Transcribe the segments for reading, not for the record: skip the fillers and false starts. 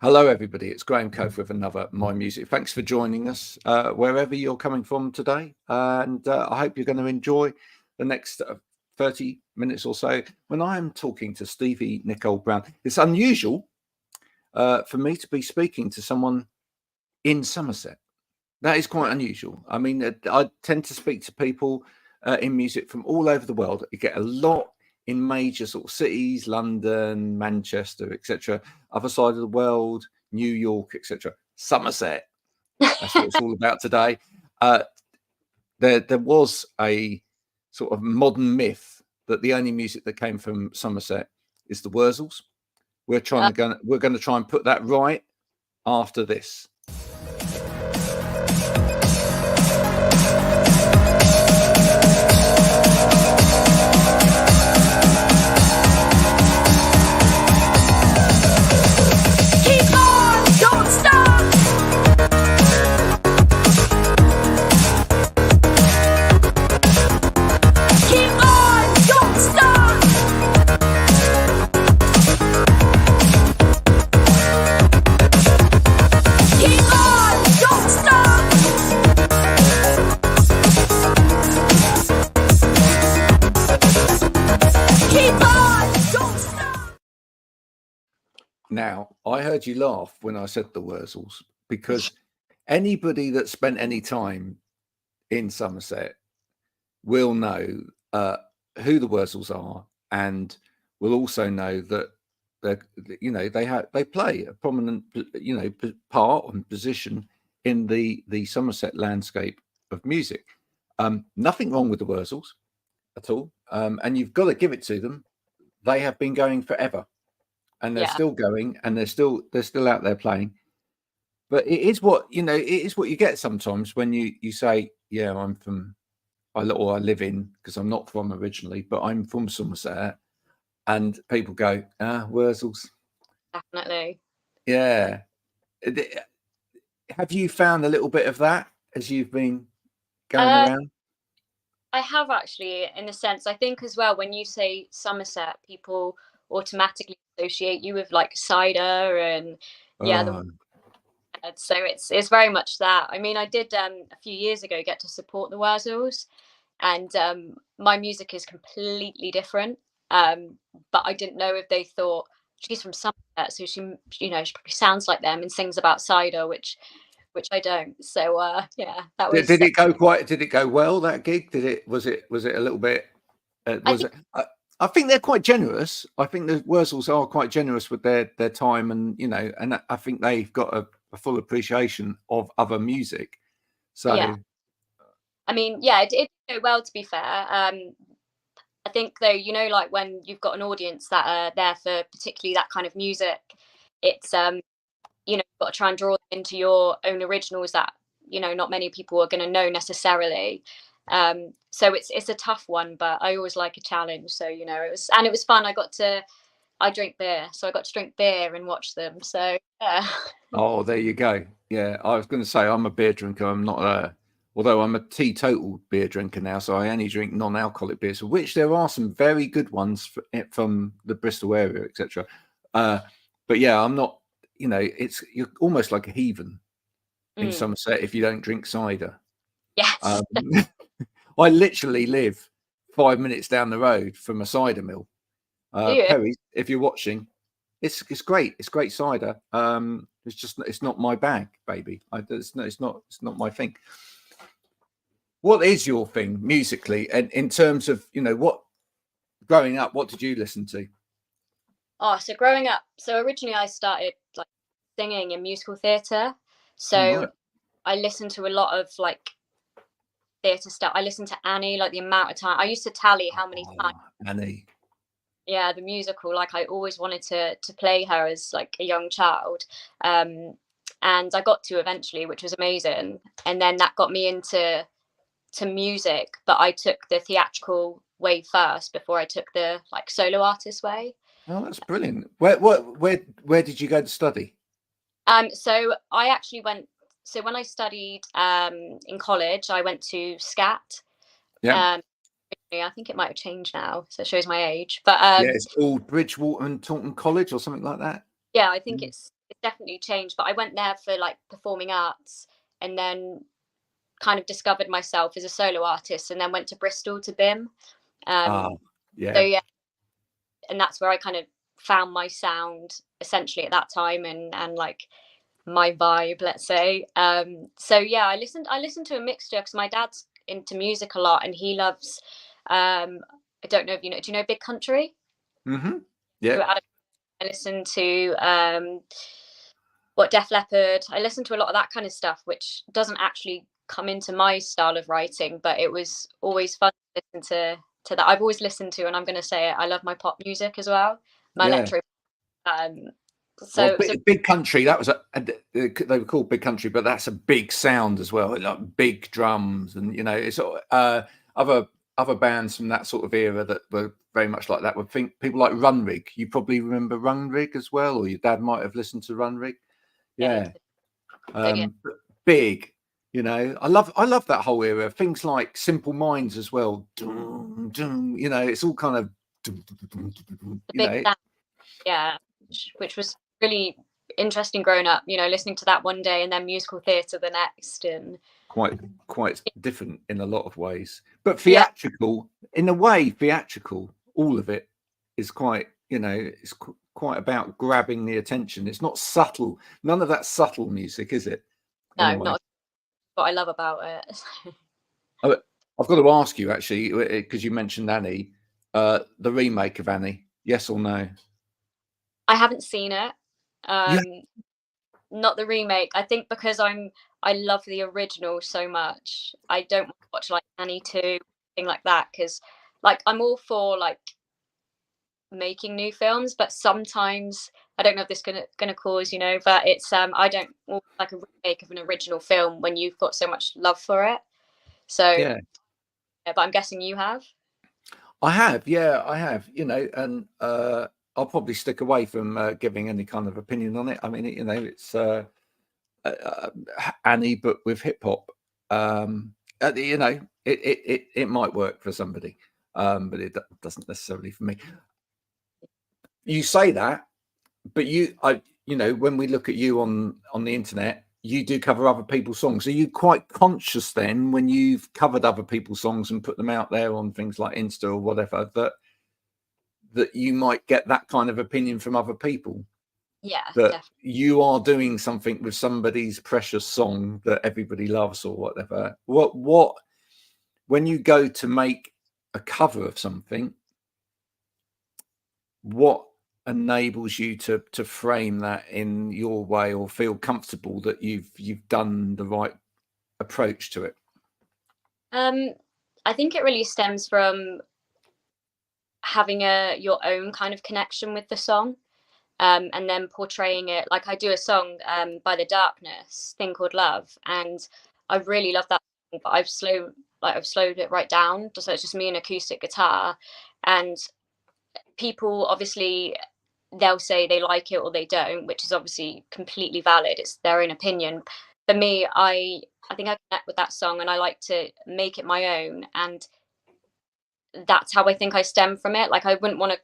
Hello, everybody. It's Graham Cove with another My Music. Thanks for joining us wherever you're coming from today. And I hope you're going to enjoy the next 30 minutes or so when I'm talking to Stevie Nicole Brown. It's unusual for me to be speaking to someone in Somerset. That is quite unusual. I mean, I tend to speak to people in music from all over the world. You get a lot in major sort of cities, London, Manchester, etc. Other side of the world, New York, etc. Somerset. That's what it's all about today. There was a sort of modern myth that the only music that came from Somerset is the Wurzels. We're going to try and put that right after this. Now, I heard you laugh when I said the Wurzels, because anybody that spent any time in Somerset will know who the Wurzels are, and will also know that they play a prominent part and position in the Somerset landscape of music. Nothing wrong with the Wurzels at all, and you've got to give it to them. They have been going forever. And they're still going, and they're still out there playing. But it is what you get sometimes when you say, "Yeah, I live in," because I'm not from originally, but I'm from Somerset, and people go, Wurzels. Definitely. Yeah. Have you found a little bit of that as you've been going around? I have, actually, in a sense. I think as well, when you say Somerset, people automatically associate you with like cider and so it's very much that. I mean, I did a few years ago get to support the Wurzels, and my music is completely different, but I didn't know if they thought she's from Somerset, so she probably sounds like them and sings about cider, which I don't. So that was. Did it go well, that gig? Was it a little bit? I think they're quite generous. I think the Wurzels are quite generous with their time, and and I think they've got a full appreciation of other music. So, yeah. I mean, it did go well, to be fair. I think though, like when you've got an audience that are there for particularly that kind of music, it's you've got to try and draw them into your own originals that not many people are going to know necessarily. So it's a tough one, but I always like a challenge. So it was fun. I drink beer, so I got to drink beer and watch them. So yeah. Oh, there you go. Yeah, I was going to say I'm a beer drinker. I'm not although I'm a teetotal beer drinker now, so I only drink non-alcoholic beers, of which there are some very good ones from the Bristol area, etc. But yeah, I'm not. You're almost like a heathen in Somerset if you don't drink cider. Yes. I literally live 5 minutes down the road from a cider mill. Perry, if you're watching, it's great. It's great cider. It's not my bag, baby. It's not my thing. What is your thing musically, and in terms of what growing up? What did you listen to? Oh, so growing up, originally I started like singing in musical theatre. So I listened to a lot of like theatre stuff. I listened to Annie, like the amount of time I used to tally how many times. Annie. Yeah, the musical. Like I always wanted to play her as like a young child, and I got to eventually, which was amazing. And then that got me into music, but I took the theatrical way first before I took the like solo artist way. Oh, that's brilliant. Where did you go to study? So I actually went. So when I studied in college, I went to SCAT. Yeah. I think it might have changed now, so it shows my age. But it's called Bridgewater and Taunton College or something like that. Yeah, I think it's definitely changed. But I went there for like performing arts, and then kind of discovered myself as a solo artist, and then went to Bristol to BIM. Ah, So yeah, yeah, and that's where I kind of found my sound essentially at that time, and like my vibe, let's say. So yeah, I listened to a mixture because my dad's into music a lot, and he loves. I don't know if you know. Do you know Big Country? yeah, I listened to what Def Leppard. I listened to a lot of that kind of stuff, which doesn't actually come into my style of writing, but it was always fun to listen to that. I've always listened to, and I'm going to say it, I love my pop music as well, my yeah. electro. Um, Well, so it was a big country. That was they were called Big Country, but that's a big sound as well, like big drums, and it's other other bands from that sort of era that were very much like that. Would think people like Runrig. You probably remember Runrig as well, or your dad might have listened to Runrig. yeah, Yeah, so yeah, big. I love that whole era. Things like Simple Minds as well. Dum, dum, it's all kind of. Dum, dum, dum, dum, dum, the big sound, yeah, which was really interesting growing up. Listening to that one day and then musical theatre the next, and quite different in a lot of ways, but yeah, theatrical in a way. Theatrical, all of it is quite, it's quite about grabbing the attention. It's not subtle. None of that subtle music, is it? In a no, way. not what I love about it. I've got to ask you actually, because you mentioned Annie, the remake of Annie. Yes or no? I haven't seen it. Yeah, Um, Not the remake. I think because I love the original so much. I don't want to watch like Annie 2, thing like that, because like I'm all for like making new films, but sometimes I don't know if this gonna cause, but it's I don't want like a remake of an original film when you've got so much love for it. So, yeah. yeah, but I'm guessing you have. I have, yeah, I have, and I'll probably stick away from giving any kind of opinion on it. I mean, it's uh, Annie, but with hip hop. It might work for somebody, but it doesn't necessarily for me. You say that, but when we look at you on the internet, you do cover other people's songs. Are you quite conscious then when you've covered other people's songs and put them out there on things like Insta or whatever that you might get that kind of opinion from other people, Yeah, that definitely. you are doing something with somebody's precious song that everybody loves or whatever? What when you go to make a cover of something, what enables you to frame that in your way or feel comfortable that you've done the right approach to it? Um, I think it really stems from having your own kind of connection with the song. And then portraying it. Like I do a song by The Darkness, thing called Love, and I really love that song, but I've slowed it right down, so it's just me and acoustic guitar, and people obviously they'll say they like it or they don't, which is obviously completely valid. It's their own opinion. For me, I think I connect with that song, and I like to make it my own, and that's how I think I stem from it. Like I wouldn't want to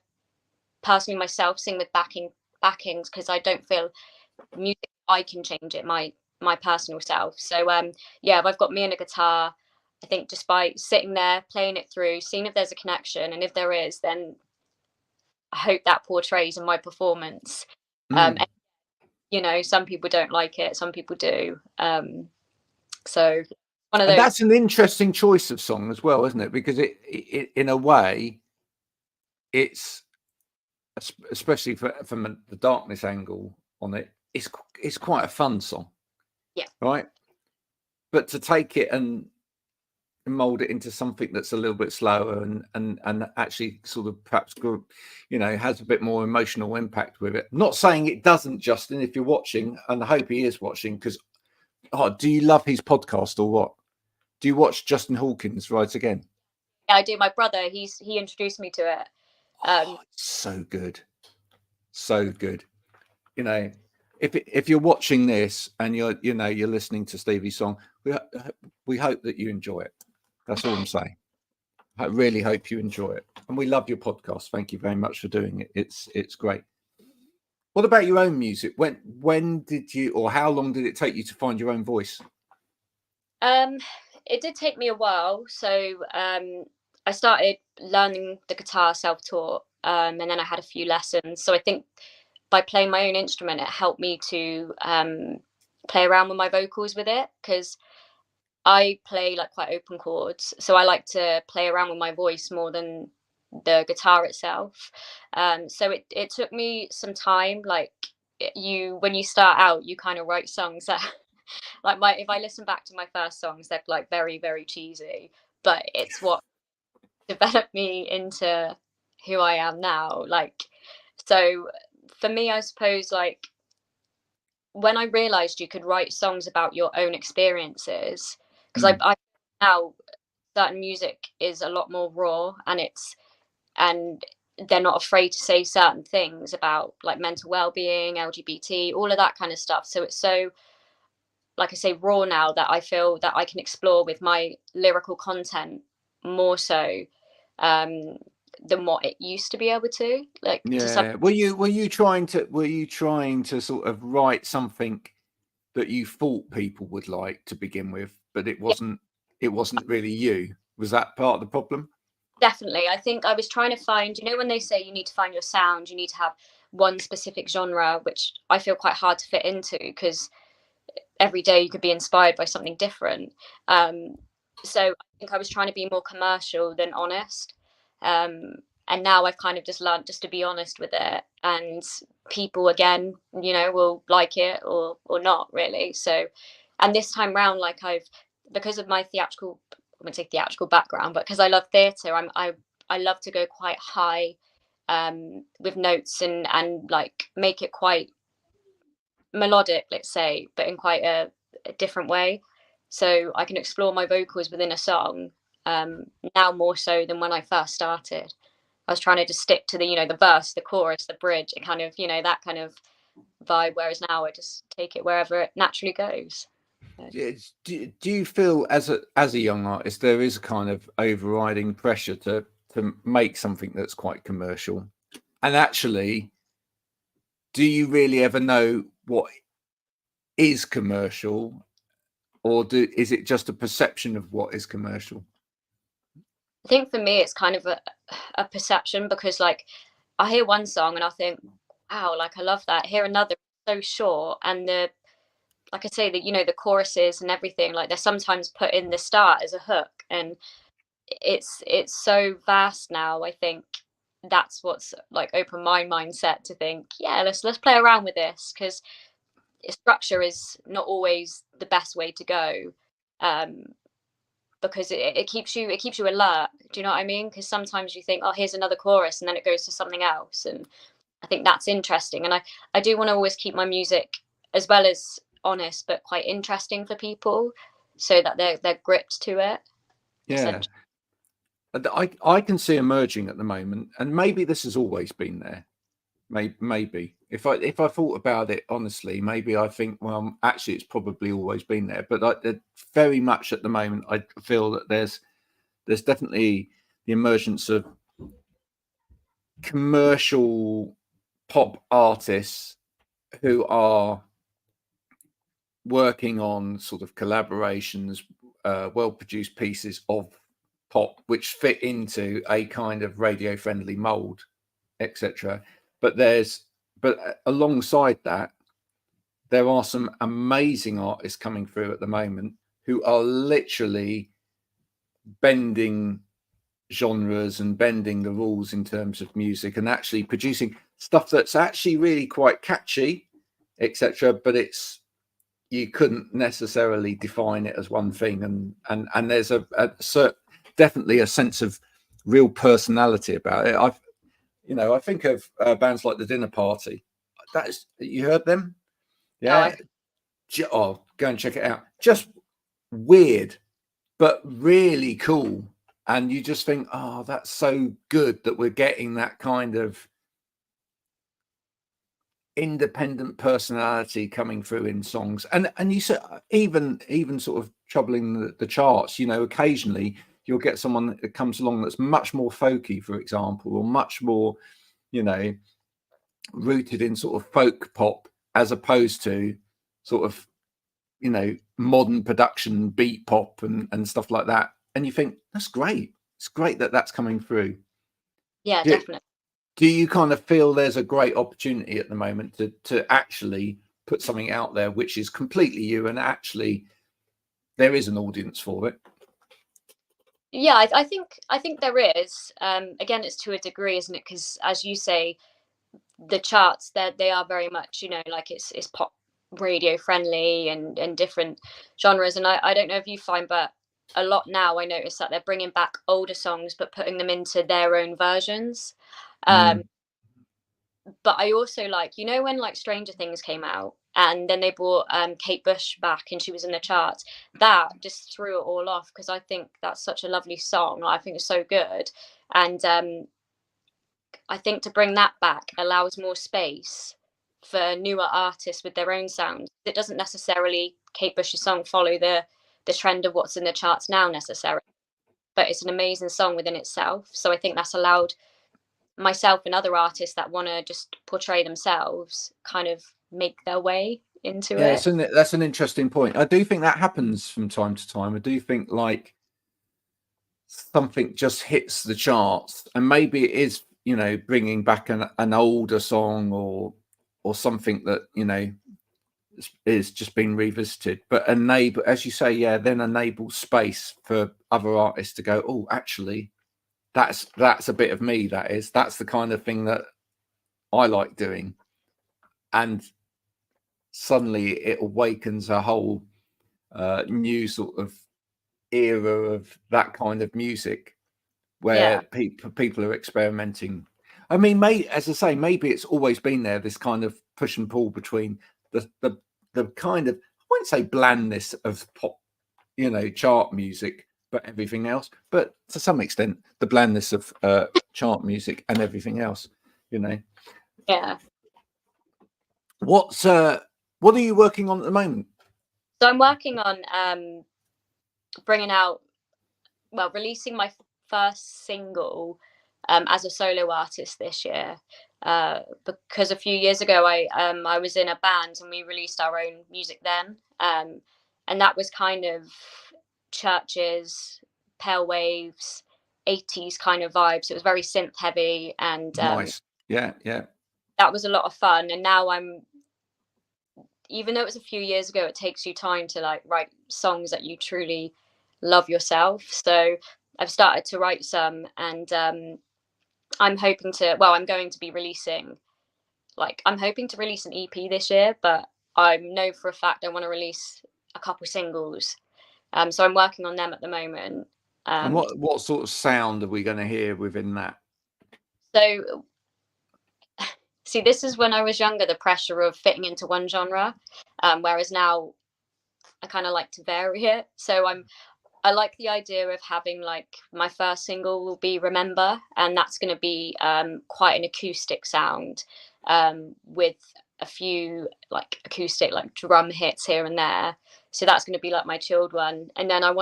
personally myself sing with backings because I don't feel music I can change it my personal self. So yeah, if I've got me and a guitar, I think just by sitting there playing it through, seeing if there's a connection, and if there is, then I hope that portrays in my performance. Mm. And, some people don't like it, some people do. So one of And those. that's an interesting choice of song as well, isn't it? Because it in a way, it's especially from the darkness angle on it, it's quite a fun song, Yeah, right? But to take it and mold it into something that's a little bit slower and actually sort of perhaps has a bit more emotional impact with it. Not saying it doesn't, Justin, if you're watching, and I hope he is watching, because do you love his podcast or what? Do you watch Justin Hawkins Rise Again? I do. My brother, he introduced me to it. So good, so good. If you're watching this and you're listening to Stevie's song, we hope that you enjoy it. That's all I'm saying. I really hope you enjoy it, and we love your podcast. Thank you very much for doing it. It's great. What about your own music? When did you, or how long did it take you to find your own voice? It did take me a while. So I started learning the guitar self-taught, and then I had a few lessons. So I think by playing my own instrument, it helped me to play around with my vocals with it, because I play like quite open chords. So I like to play around with my voice more than the guitar itself. So it took me some time. Like when you start out, you kind of write songs that like if I listen back to my first songs, they're like very, very cheesy, but it's what developed me into who I am now. Like, so for me, I suppose, like, when I realized you could write songs about your own experiences, because I now certain music is a lot more raw, and they're not afraid to say certain things about like mental well-being, LGBT, all of that kind of stuff. So it's so, like I say, raw now, that I feel that I can explore with my lyrical content more so than what it used to be able to. Like, yeah. Were you trying to sort of write something that you thought people would like to begin with, but it wasn't really you? Was that part of the problem? Definitely. I think I was trying to find, when they say you need to find your sound, you need to have one specific genre, which I feel quite hard to fit into, because every day you could be inspired by something different. So I think I was trying to be more commercial than honest. And now I've kind of just learned just to be honest with it, and people, again, will like it or not really. So, and this time round, like, because of my theatrical, I wouldn't say theatrical background, but because I love theatre, I love to go quite high with notes, and like make it quite melodic, let's say, but in quite a different way. So I can explore my vocals within a song now more so than when I first started. I was trying to just stick to the verse, the chorus, the bridge, and kind of, that kind of vibe. Whereas now I just take it wherever it naturally goes. Do you feel as a young artist there is a kind of overriding pressure to make something that's quite commercial? And actually, do you really ever know what is commercial, or is it just a perception of what is commercial? I think for me it's kind of a perception, because like I hear one song and I think, wow, like I love that. Hear another, so short, and like I say, the choruses and everything, like they're sometimes put in the start as a hook, and it's so vast now. I think that's what's like opened my mindset to think, yeah, let's play around with this, because structure is not always the best way to go, because it keeps you alert. Do you know what I mean? Because sometimes you think, oh, here's another chorus, and then it goes to something else, and I think that's interesting. And I do want to always keep my music as well as honest, but quite interesting for people, so that they're gripped to it. Yeah. I can see emerging at the moment, and maybe this has always been there. Maybe if I thought about it honestly, maybe I think, well, actually, it's probably always been there. But very much at the moment, I feel that there's definitely the emergence of commercial pop artists who are working on sort of collaborations, well-produced pieces of pop which fit into a kind of radio-friendly mold, etc. But alongside that, there are some amazing artists coming through at the moment who are literally bending genres and bending the rules in terms of music, and actually producing stuff that's actually really quite catchy, etc. But you couldn't necessarily define it as one thing, and there's definitely a sense of real personality about it. I think of bands like the Dinner Party. You heard them? Yeah. Oh, go and check it out. Just weird, but really cool. And you just think, oh, that's so good that we're getting that kind of independent personality coming through in songs. And you said even sort of troubling the charts, occasionally you'll get someone that comes along that's much more folky, for example, or much more, rooted in sort of folk pop as opposed to sort of, you know, modern production beat pop and stuff like that. And you think that's great. It's great that that's coming through. Yeah, definitely. Do you kind of feel there's a great opportunity at the moment to actually put something out there which is completely you, and actually there is an audience for it? Yeah, I think there is. Again, it's to a degree, isn't it? Because as you say, the charts they are very much, you know, like it's pop radio friendly and different genres. And I don't know if you find, but a lot now I notice that they're bringing back older songs but putting them into their own versions. But I also like, you know, when like Stranger Things came out and then they brought Kate Bush back and she was in the charts, that just threw it all off, because I think that's such a lovely song. I think it's so good. And I think to bring that back allows more space for newer artists with their own sound. It doesn't necessarily, Kate Bush's song, follow the trend of what's in the charts now necessarily, but it's an amazing song within itself. So I think that's allowed myself and other artists that want to just portray themselves kind of make their way into it. That's an interesting point. I do think that happens from time to time. I do think like something just hits the charts, and maybe it is, you know, bringing back an older song or something that, you know, is just being revisited, but enable, as you say, then enable space for other artists to go, oh, actually that's a bit of me. That's the kind of thing that I like doing. And suddenly it awakens a whole new sort of era of that kind of music where people are experimenting. I mean, as I say, maybe it's always been there, this kind of push and pull between the kind of, I wouldn't say blandness of pop, you know, chart music, but everything else. But to some extent, the blandness of chart music and everything else, you know. Yeah. What are you working on at the moment? So I'm working on releasing my first single as a solo artist this year. Because a few years ago I was in a band and we released our own music then. And that was kind of churches, pale waves, 80s kind of vibes. It was very synth heavy, and Nice. Yeah. that was a lot of fun. And now even though it was a few years ago, it takes you time to like write songs that you truly love yourself. So I've started to write some, and I'm going to be releasing, I'm hoping to release an EP this year, but I know for a fact I want to release a couple singles. So I'm working on them at the moment. And what sort of sound are we going to hear within that? So, see, this is when I was younger, the pressure of fitting into one genre, whereas now I kind of like to vary it. So I like the idea of having, like, my first single will be Remember, and that's going to be quite an acoustic sound, with a few like acoustic like drum hits here and there. So that's going to be like my chilled one. And then I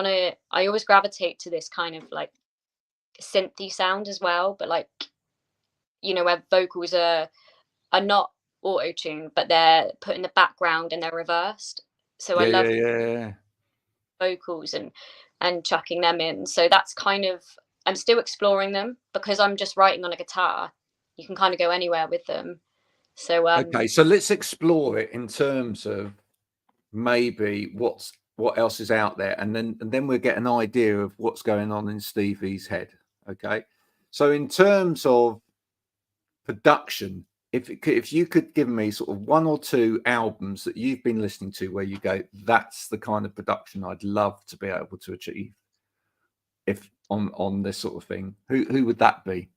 always gravitate to this kind of like synthy sound as well, but like, you know, where vocals are not auto-tuned, but they're put in the background and they're reversed. So I love vocals and chucking them in. So that's kind of, I'm still exploring them, because I'm just writing on a guitar. You can kind of go anywhere with them. So okay, so let's explore it in terms of maybe what else is out there, and then we'll get an idea of what's going on in Stevie's head. Okay, so in terms of production, if you could give me sort of one or two albums that you've been listening to where you go, that's the kind of production I'd love to be able to achieve, if on this sort of thing, who would that be?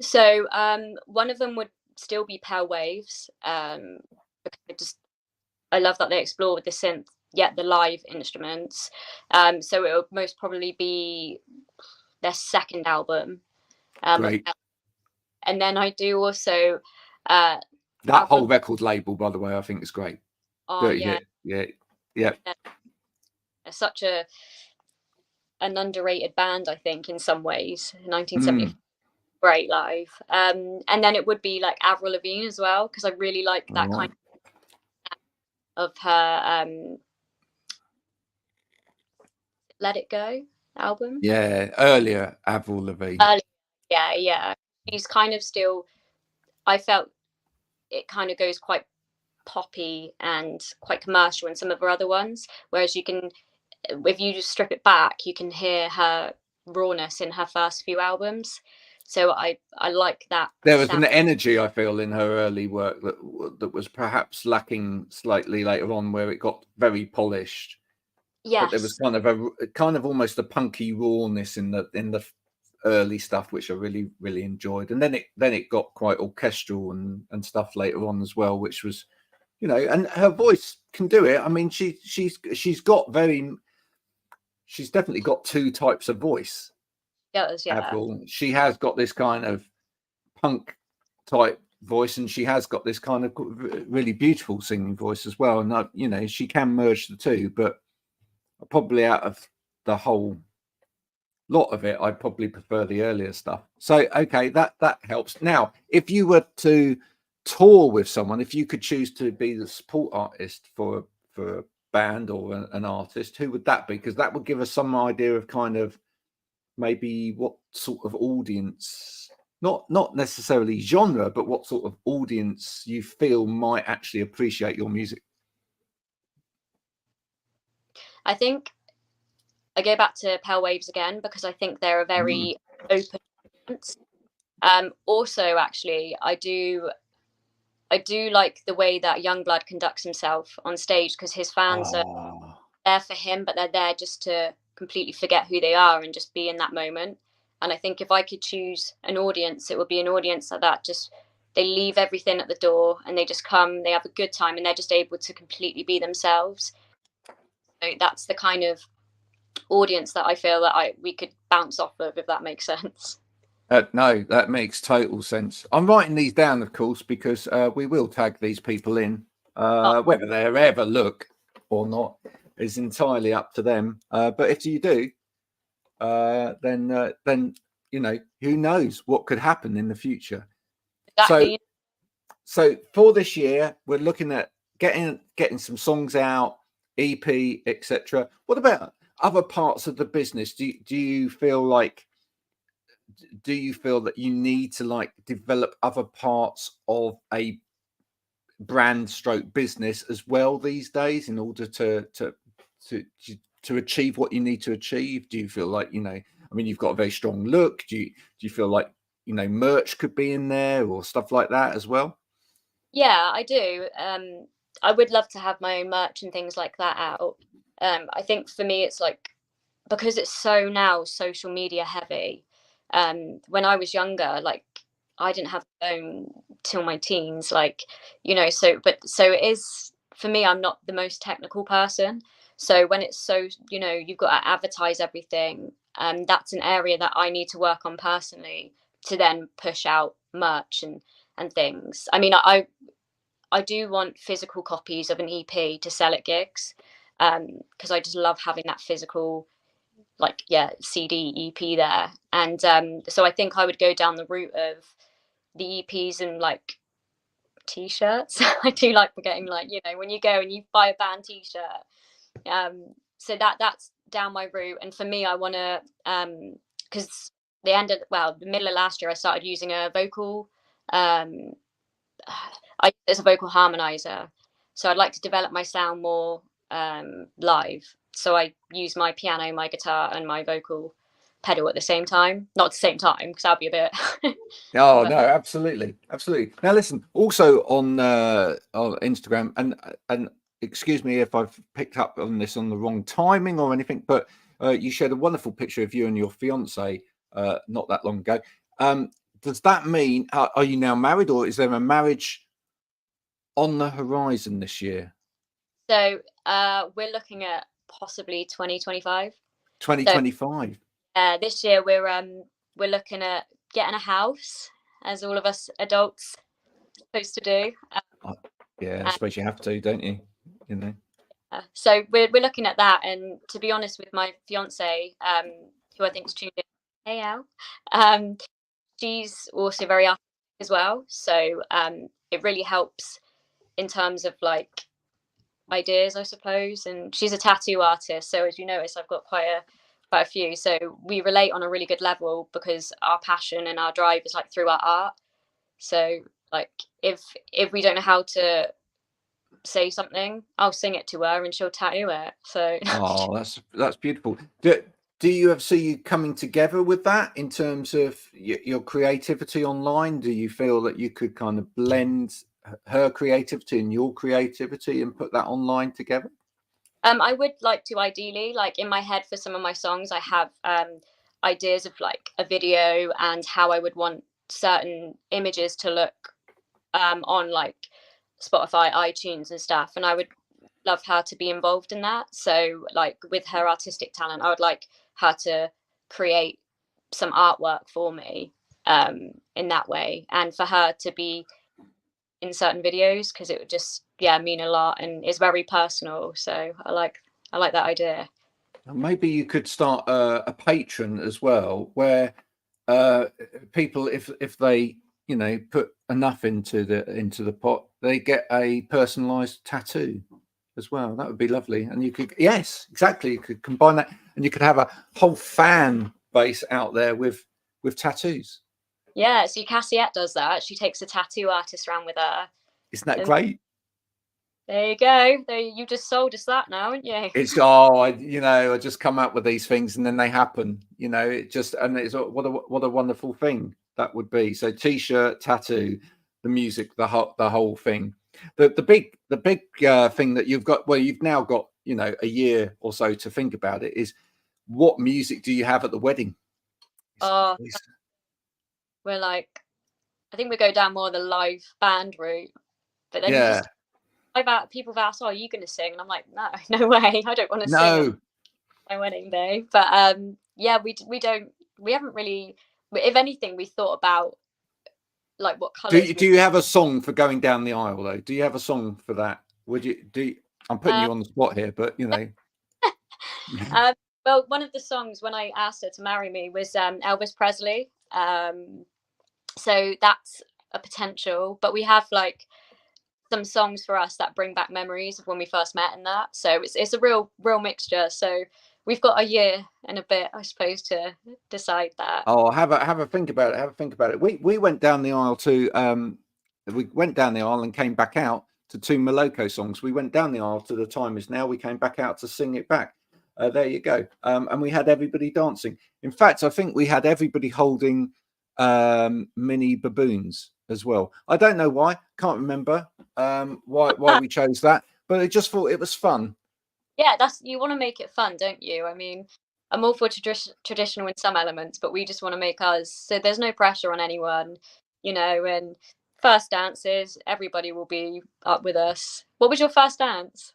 So one of them would still be Pale Waves. Because I love that they explore with the synth, yet the live instruments. So it would most probably be their second album. Great. And then I do also that whole record label, by the way, I think is great. Oh yeah. Yeah. Such an underrated band, I think, in some ways. 1975. great live. And then it would be like Avril Lavigne as well, because I really like that kind of her Let It Go album. Yeah, earlier Avril Lavigne. Yeah. She's kind of still, I felt it kind of goes quite poppy and quite commercial in some of her other ones, whereas you can, if you just strip it back, you can hear her rawness in her first few albums. So I like that There was sound. an energy, I feel, in her early work that was perhaps lacking slightly later on, where it got very polished. But there was Yes. kind of almost a punky rawness in the early stuff, which I really enjoyed. And then it got quite orchestral and stuff later on as well, which was, you know, and her voice can do it. I mean, she's definitely got two types of voice. Yeah. Avril, she has got this kind of punk type voice, and she has got this kind of really beautiful singing voice as well. And you know, she can merge the two, but probably out of the whole lot of it, I probably prefer the earlier stuff. So okay, that helps. Now, if you were to tour with someone, if you could choose to be the support artist for a band or an artist, who would that be? Because that would give us some idea of kind of maybe what sort of audience, not necessarily genre, but what sort of audience you feel might actually appreciate your music. I think I go back to Pale Waves again, because I think they're a very open audience. Also, actually, I do like the way that Youngblood conducts himself on stage, because his fans are there for him, but they're there just to completely forget who they are and just be in that moment. And I think if I could choose an audience, it would be an audience that just, they leave everything at the door and they just come, they have a good time, and they're just able to completely be themselves. So that's the kind of audience that I feel that we could bounce off of, if that makes sense. No, that makes total sense. I'm writing these down, of course, because we will tag these people in. Whether they ever look or not is entirely up to them. But if you do, then you know, who knows what could happen in the future. Exactly. So for this year, we're looking at getting some songs out, EP, etc. What about other parts of the business? Do you feel like, do you feel that you need to like develop other parts of a brand stroke business as well these days in order to achieve what you need to achieve? Do you feel like, you know, I mean, you've got a very strong look. Do you feel like, you know, merch could be in there or stuff like that as well? Yeah, I do. I would love to have my own merch and things like that out. I think for me, it's like, because it's so now social media heavy. When I was younger, like, I didn't have a phone till my teens, like, you know, so it is for me, I'm not the most technical person. So when it's so, you know, you've got to advertise everything, that's an area that I need to work on personally to then push out merch and things. I mean, I do want physical copies of an EP to sell at gigs, because I just love having that physical, like, yeah, CD EP there. And so I think I would go down the route of the EPs and like t-shirts. I do like getting, like, you know, when you go and you buy a band t-shirt. So that's down my route. And for me, I want to, because the middle of last year, I started using a vocal. Um, it's a vocal harmonizer, so I'd like to develop my sound more live. So I use my piano, my guitar, and my vocal pedal at the same time. Not at the same time, because that'd be a bit. Oh But no, absolutely. Now listen, also on Instagram, and excuse me if I've picked up on this on the wrong timing or anything, but you shared a wonderful picture of you and your fiance not that long ago. Does that mean, are you now married, or is there a marriage on the horizon this year? So we're looking at possibly 2025. So 2025. this year we're looking at getting a house, as all of us adults are supposed to do. Yeah, I suppose you have to, don't you? You know. So we're looking at that, and to be honest, with my fiance, who I think is tuned in, hey Al, she's also very artistic as well, so it really helps in terms of like ideas, I suppose. And she's a tattoo artist, so as you notice, I've got quite a few. So we relate on a really good level because our passion and our drive is like through our art. So like if we don't know how to say something, I'll sing it to her and she'll tattoo it. So Oh, that's beautiful. Do you ever see you coming together with that in terms of your creativity online? Do you feel that you could kind of blend her creativity and your creativity and put that online together? I would like to ideally, like in my head for some of my songs, I have ideas of like a video and how I would want certain images to look on like Spotify, iTunes and stuff. And I would love her to be involved in that. So like with her artistic talent, I would like her to create some artwork for me in that way, and for her to be in certain videos, because it would just mean a lot and it's very personal. So I like that idea. Maybe you could start a patron as well, where people, if they put enough into the pot, they get a personalized tattoo as well. That would be lovely. And you could, yes, exactly, you could combine that, and you could have a whole fan base out there with tattoos. Yeah, so Cassiette does that. She takes a tattoo artist around with her. Isn't that And great? there you go. There, you just sold us that now, haven't you? It's I just come up with these things and then they happen. It just, and it's what a wonderful thing that would be. So t-shirt, tattoo, the music, the whole thing. The big thing that you've got, well, you've now got a year or so to think about it, is what music do you have at the wedding? Oh, we're like, I think we go down more the live band route, but then yeah. People have asked, "Oh, are you going to sing?" And I'm like, no way, I don't want to sing on my wedding day. But we haven't really. If anything, we thought about like what colours. Do you have a song for going down the aisle though? Do you have a song for that? I'm putting you on the spot here, but well, one of the songs when I asked her to marry me was Elvis Presley. So that's a potential, but we have like some songs for us that bring back memories of when we first met and that. So it's a real mixture. So we've got a year and a bit, I suppose, to decide that. Oh, have a think about it. Have a think about it. We went down the aisle and came back out to two Moloko songs. We went down the aisle to The Time Is Now. We came back out to Sing It Back. There you go. And we had everybody dancing. In fact, I think we had everybody holding mini baboons as well. I don't know why. Can't remember why we chose that, but I just thought it was fun. Yeah, you want to make it fun, don't you? I mean, I'm all for traditional in some elements, but we just want to make ours so there's no pressure on anyone, and first dances, everybody will be up with us. What was your first dance?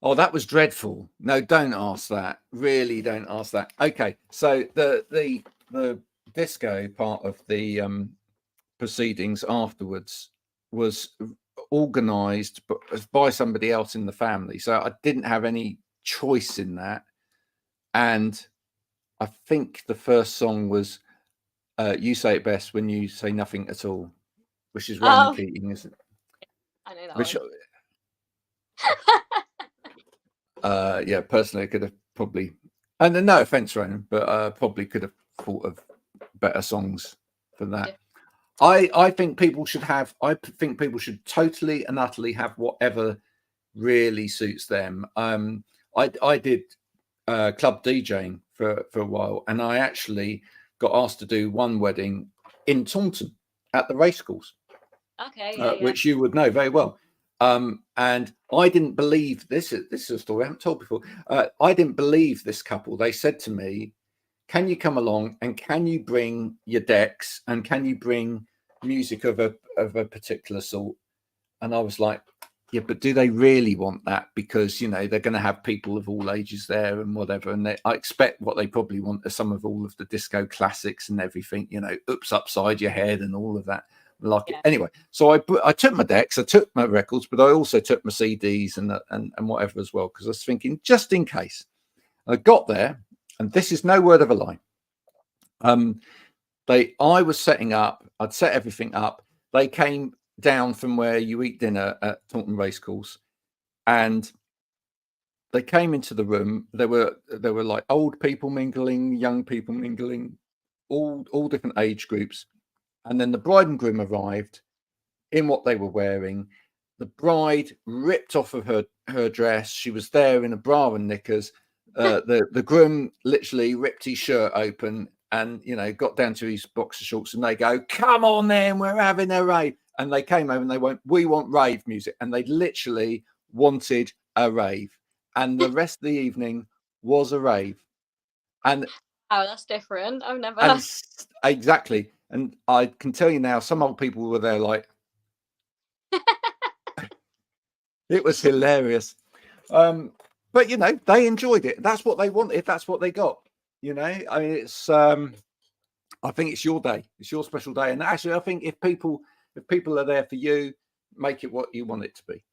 Oh, that was dreadful. No, don't ask that. Really don't ask that. Okay, so the disco part of the proceedings afterwards was organized by somebody else in the family, so I didn't have any choice in that. And I think the first song was You Say It Best When You Say Nothing At All, which is Ronan Keating, isn't it? I know that one. Yeah, personally I could have probably, and no offense Ronan, but probably could have thought of better songs for that. Yeah. I think people should totally and utterly have whatever really suits them. I did club DJing for a while, and I actually got asked to do one wedding in Taunton at the racecourse. Okay, which you would know very well. And I didn't believe this is a story I haven't told before. I didn't believe this couple. They said to me, "Can you come along and can you bring your decks and can you bring music of a particular sort?" And I was like, "Yeah, but do they really want that? Because they're going to have people of all ages there and whatever. And I expect what they probably want are some of all of the disco classics and everything. Oops, Upside Your Head and all of that." Anyway, so I took my decks, I took my records, but I also took my CDs and whatever as well, because I was thinking just in case. I got there, and this is no word of a lie. I was setting up. I'd set everything up. They came down from where you eat dinner at Taunton Racecourse, and they came into the room. There were like old people mingling, young people mingling, all different age groups. And then the bride and groom arrived in what they were wearing. The bride ripped off of her dress. She was there in a bra and knickers. The groom literally ripped his shirt open and, you know, got down to his boxer shorts, and they go, "Come on then, we're having a rave." And they came over and they went, "We want rave music." And they literally wanted a rave. And the rest of the evening was a rave. And Oh, that's different. I've never. exactly. And I can tell you now, some old people were there like, it was hilarious. But you know, they enjoyed it. That's what they wanted. That's what they got. You know, I mean, it's I think it's your day. It's your special day. And actually, I think if people are there for you, make it what you want it to be.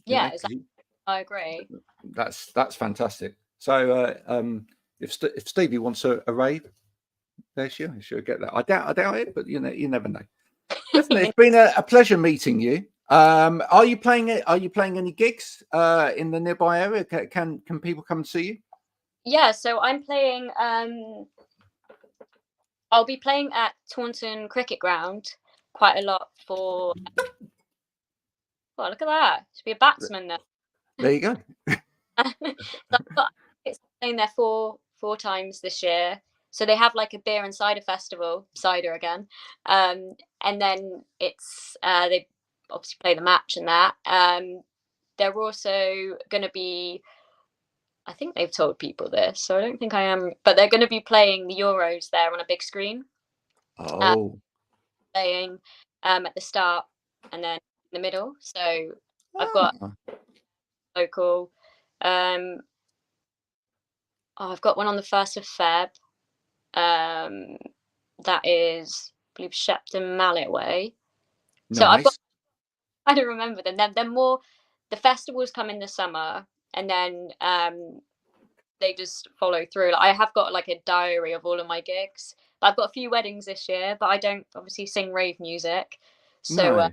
Yeah, exactly. I agree. That's fantastic. So if Stevie wants a rave, there she'll get that. I doubt it, but you know, you never know. Listen, it's been a pleasure meeting you. Are you playing any gigs in the nearby area? Can people come and see you? Yeah, so I'm playing. I'll be playing at Taunton Cricket Ground quite a lot for. Well, look at that! Should be a batsman there. There you go. It's playing there four times this year. So they have like a beer and cider festival, cider again, and then it's they obviously play the match and that. They're also going to be. I think they've told people this, so I don't think I am. But they're going to be playing the Euros there on a big screen. Oh. Playing at the start and then in the middle. So I've got local. I've got one on the 1st of Feb. That is, I believe, Shepton Mallet Way. Nice. So I've got. I don't remember them. They're more. The festivals come in the summer, and then they just follow through. Like, I have got like a diary of all of my gigs. But I've got a few weddings this year, but I don't obviously sing rave music. So No.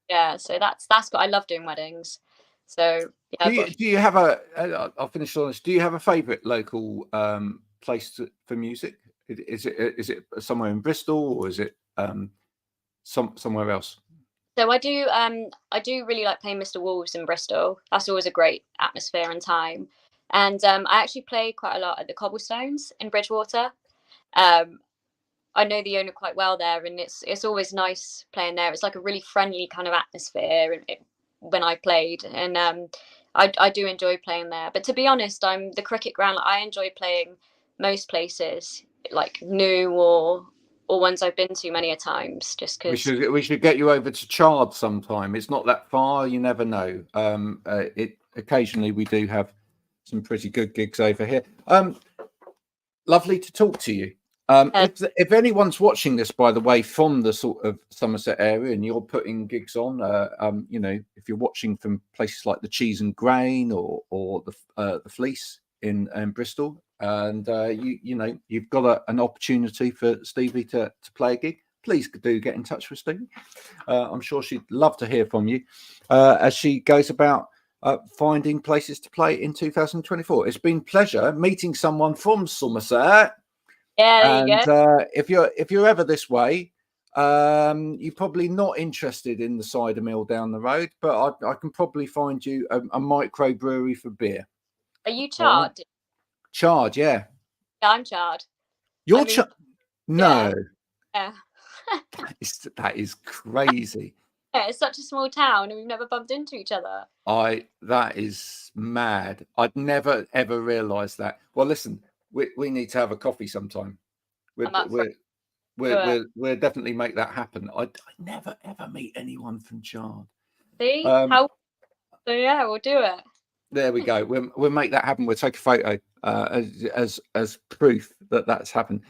yeah, so that's what I love doing weddings. So yeah. Do you have I'll finish on this. Do you have a favourite local place for music? Is it somewhere in Bristol, or is it somewhere else? So I do really like playing Mr. Wolves in Bristol. That's always a great atmosphere and time. And I actually play quite a lot at the Cobblestones in Bridgewater. I know the owner quite well there, and it's always nice playing there. It's like a really friendly kind of atmosphere when I played, and I do enjoy playing there. But to be honest, I'm the cricket ground. I enjoy playing most places, like new or ones I've been to many a times, just because we should get you over to Chard sometime. It's not that far. You never know. Occasionally we do have some pretty good gigs over here. Lovely to talk to you. If anyone's watching this, by the way, from the sort of Somerset area, and you're putting gigs on, you know, if you're watching from places like the Cheese and Grain or the Fleece in Bristol, and you know you've got an opportunity for Stevie to play a gig, please do get in touch with Stevie. I'm sure she'd love to hear from you as she goes about finding places to play in 2024. It's been a pleasure meeting someone from Somerset. Yeah, there you go. If you're ever this way, you're probably not interested in the cider mill down the road, but I can probably find you a microbrewery for beer. Are you Chard? Right. Chard, yeah. Yeah, I'm Chard. You're Chard? No. Yeah. That is crazy. Yeah, it's such a small town, and we've never bumped into each other. That is mad. I'd never ever realised that. Well, listen. We need to have a coffee sometime. We'll definitely make that happen. I never ever meet anyone from Chard. See how? So yeah, we'll do it. There we go. We'll make that happen. We'll take a photo as proof that that's happened.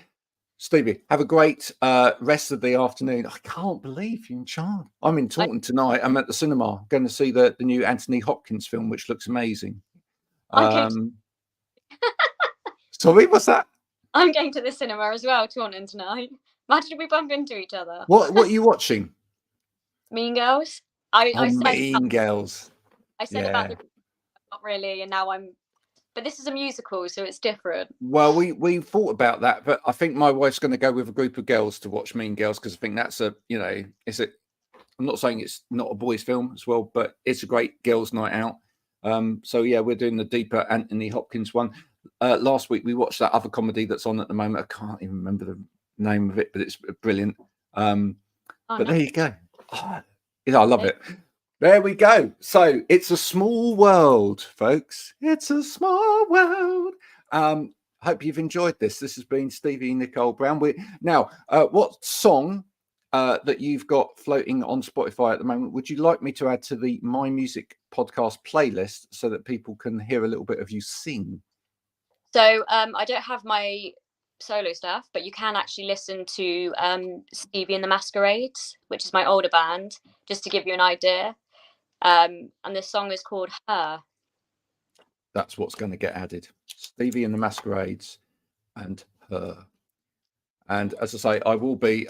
Stevie, have a great rest of the afternoon. I can't believe you're in Chard. I'm in Taunton tonight. I'm at the cinema going to see the new Anthony Hopkins film, which looks amazing. Sorry, what's that? I'm going to the cinema as well, Taunton tonight. Imagine if we bump into each other. What are you watching? Mean Girls. I said Mean Girls. I said about the not really, and now I'm. But this is a musical, so it's different. Well, we thought about that, but I think my wife's going to go with a group of girls to watch Mean Girls because I think that's I'm not saying it's not a boys' film as well, but it's a great girls' night out. So yeah, we're doing the deeper Anthony Hopkins one. Last week we watched that other comedy that's on at the moment. I can't even remember the name of it, but it's brilliant. There you go. Oh, I love it. There we go. So it's a small world, folks. It's a small world. Hope you've enjoyed this. This has been Stevie and Nicole Brown. What song that you've got floating on Spotify at the moment would you like me to add to the My Music podcast playlist so that people can hear a little bit of you sing? So I don't have my solo stuff, but you can actually listen to Stevie and the Masquerades, which is my older band, just to give you an idea. And the song is called Her. That's what's going to get added. Stevie and the Masquerades and Her. And as I say, I will be,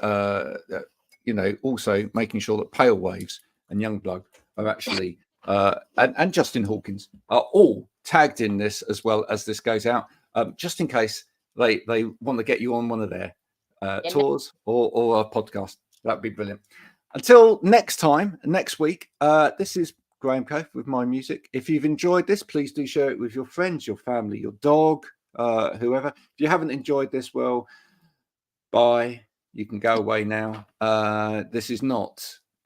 also making sure that Pale Waves and Youngblood are actually, and Justin Hawkins are all tagged in this as well as this goes out, just in case they want to get you on one of their tours or a podcast. That'd be brilliant. Until next time, next week, this is Graham Cofe with My Music. If you've enjoyed this, please do share it with your friends, your family, your dog, whoever. If you haven't enjoyed this, well, bye. You can go away now. This is not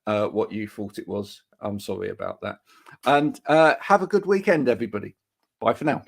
what you thought it was. I'm sorry about that. And have a good weekend, everybody. Bye for now.